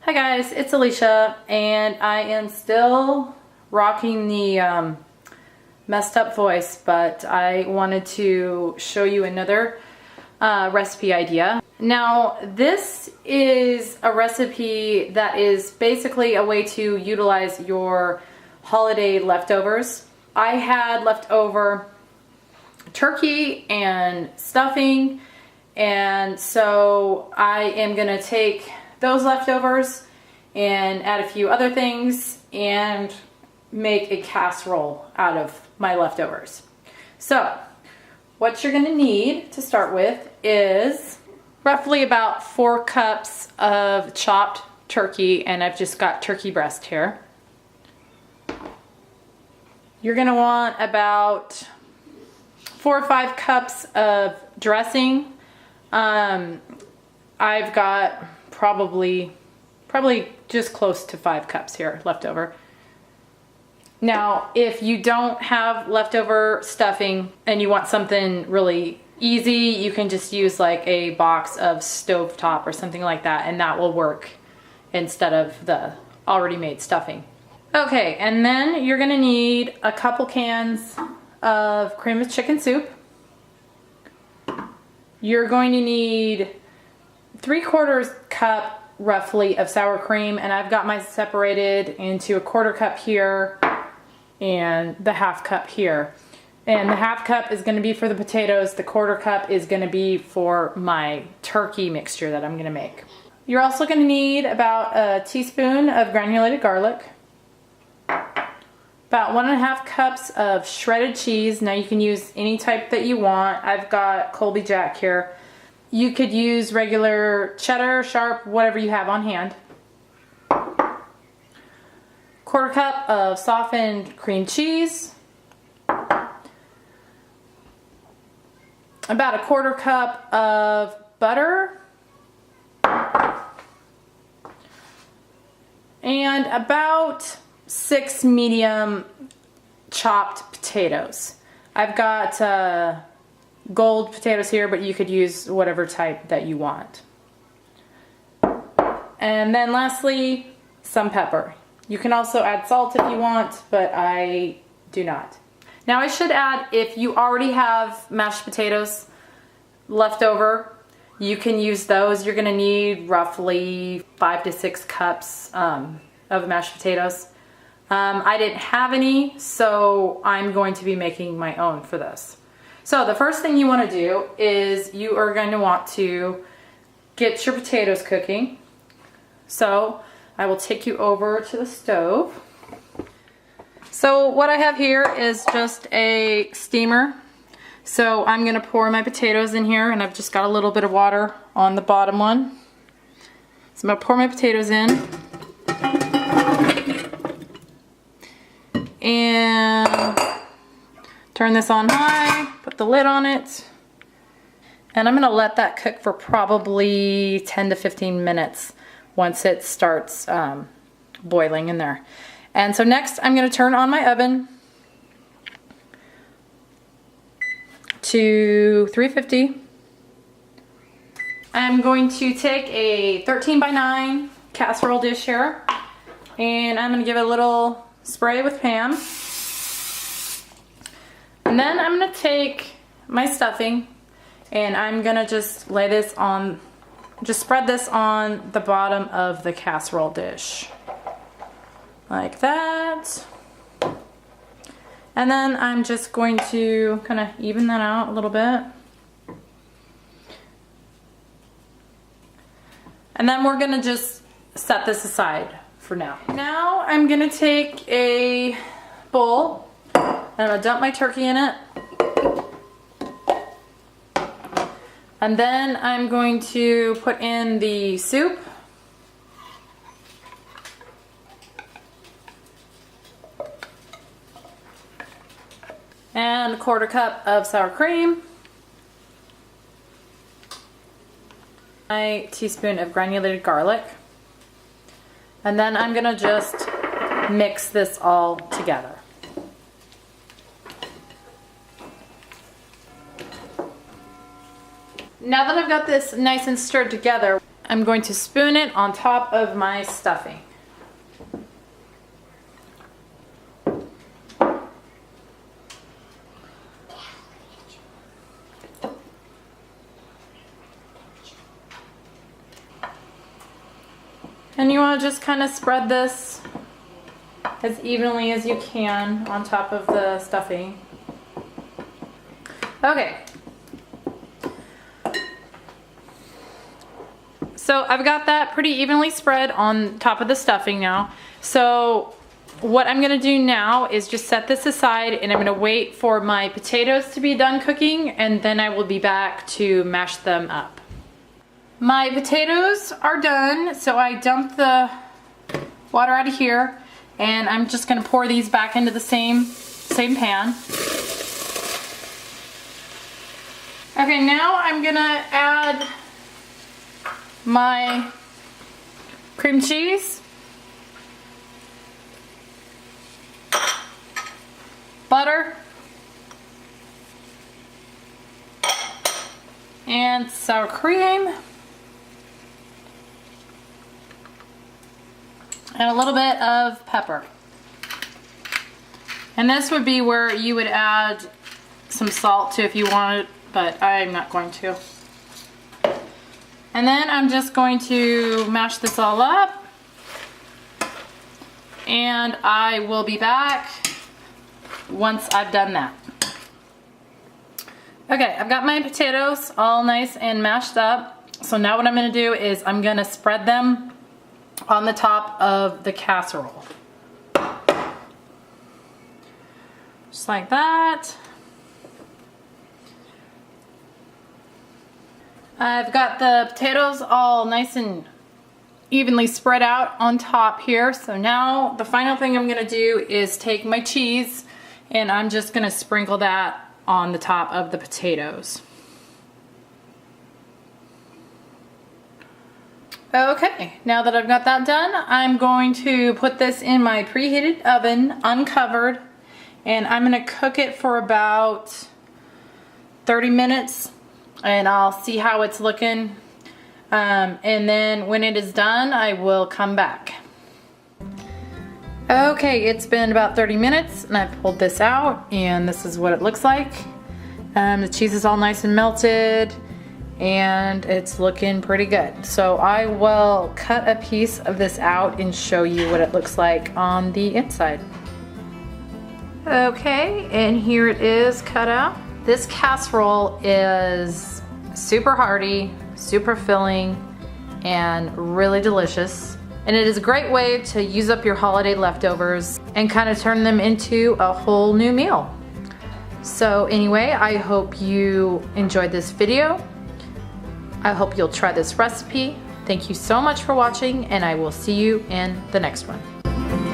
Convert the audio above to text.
Hi guys, it's Alicia, and I am still rocking the messed up voice, but I wanted to show you another recipe idea. Now, this is a recipe that is basically a way to utilize your holiday leftovers. I had leftover turkey and stuffing, and so I am gonna take those leftovers and add a few other things and make a casserole out of my leftovers. So what you're gonna need to start with is roughly about 4 cups of chopped turkey, and I've just got turkey breast here. You're gonna want about 4 or 5 cups of dressing. I've got probably just close to 5 cups here left over. Now, if you don't have leftover stuffing and you want something really easy, you can just use like a box of stovetop or something like that, and that will work instead of the already made stuffing. Okay, and then you're gonna need a couple cans of cream of chicken soup. You're going to need 3/4 cup roughly of sour cream, and I've got mine separated into a 1/4 cup here and the 1/2 cup here. And the 1/2 cup is going to be for the potatoes, the 1/4 cup is going to be for my turkey mixture that I'm going to make. You're also going to need about a teaspoon of granulated garlic, about 1.5 cups of shredded cheese. Now you can use any type that you want. I've got Colby Jack here. You could use regular cheddar, sharp, whatever you have on hand. 1/4 cup of softened cream cheese. About a 1/4 cup of butter. And about 6 medium chopped potatoes. I've got gold potatoes here, but you could use whatever type that you want. And then lastly, some pepper. You can also add salt if you want, but I do not. Now I should add, if you already have mashed potatoes left over, you can use those. You're gonna need roughly 5 to 6 cups of mashed potatoes. I didn't have any, so I'm going to be making my own for this. So the first thing you want to do is you are going to want to get your potatoes cooking. So I will take you over to the stove. So what I have here is just a steamer. So I'm going to pour my potatoes in here, and I've just got a little bit of water on the bottom one. So I'm going to pour my potatoes in. And turn this on high, put the lid on it, and I'm gonna let that cook for probably 10 to 15 minutes once it starts boiling in there. And so next I'm gonna turn on my oven to 350. I'm going to take a 13x9 casserole dish here, and I'm gonna give it a little spray with Pam. And then I'm gonna take my stuffing, and I'm gonna just lay this on, just spread this on the bottom of the casserole dish. Like that. And then I'm just going to kind of even that out a little bit. And then we're gonna just set this aside for now. Now I'm gonna take a bowl, and I'm gonna dump my turkey in it. And then I'm going to put in the soup. And a 1/4 cup of sour cream. A teaspoon of granulated garlic. And then I'm gonna just mix this all together. Now that I've got this nice and stirred together, I'm going to spoon it on top of my stuffing. And you want to just kind of spread this as evenly as you can on top of the stuffing. Okay. So I've got that pretty evenly spread on top of the stuffing now. So what I'm gonna do now is just set this aside, and I'm gonna wait for my potatoes to be done cooking, and then I will be back to mash them up. My potatoes are done, so I dumped the water out of here, and I'm just gonna pour these back into the same pan. Okay, now I'm gonna add my cream cheese, butter, and sour cream, and a little bit of pepper. And this would be where you would add some salt too if you wanted, but I'm not going to. And then I'm just going to mash this all up, and I will be back once I've done that. Okay, I've got my potatoes all nice and mashed up. So now what I'm gonna do is I'm gonna spread them on the top of the casserole. Just like that. I've got the potatoes all nice and evenly spread out on top here. So now the final thing I'm gonna do is take my cheese, and I'm just gonna sprinkle that on the top of the potatoes. Okay, now that I've got that done, I'm going to put this in my preheated oven, uncovered, and I'm gonna cook it for about 30 minutes. And I'll see how it's looking, and then when it is done I will come back. Okay, it's been about 30 minutes and I've pulled this out, and this is what it looks like. The cheese is all nice and melted, and it's looking pretty good. So I will cut a piece of this out and show you what it looks like on the inside. Okay, and here it is cut out. This casserole is super hearty, super filling, and really delicious. And it is a great way to use up your holiday leftovers and kind of turn them into a whole new meal. So anyway, I hope you enjoyed this video. I hope you'll try this recipe. Thank you so much for watching, and I will see you in the next one.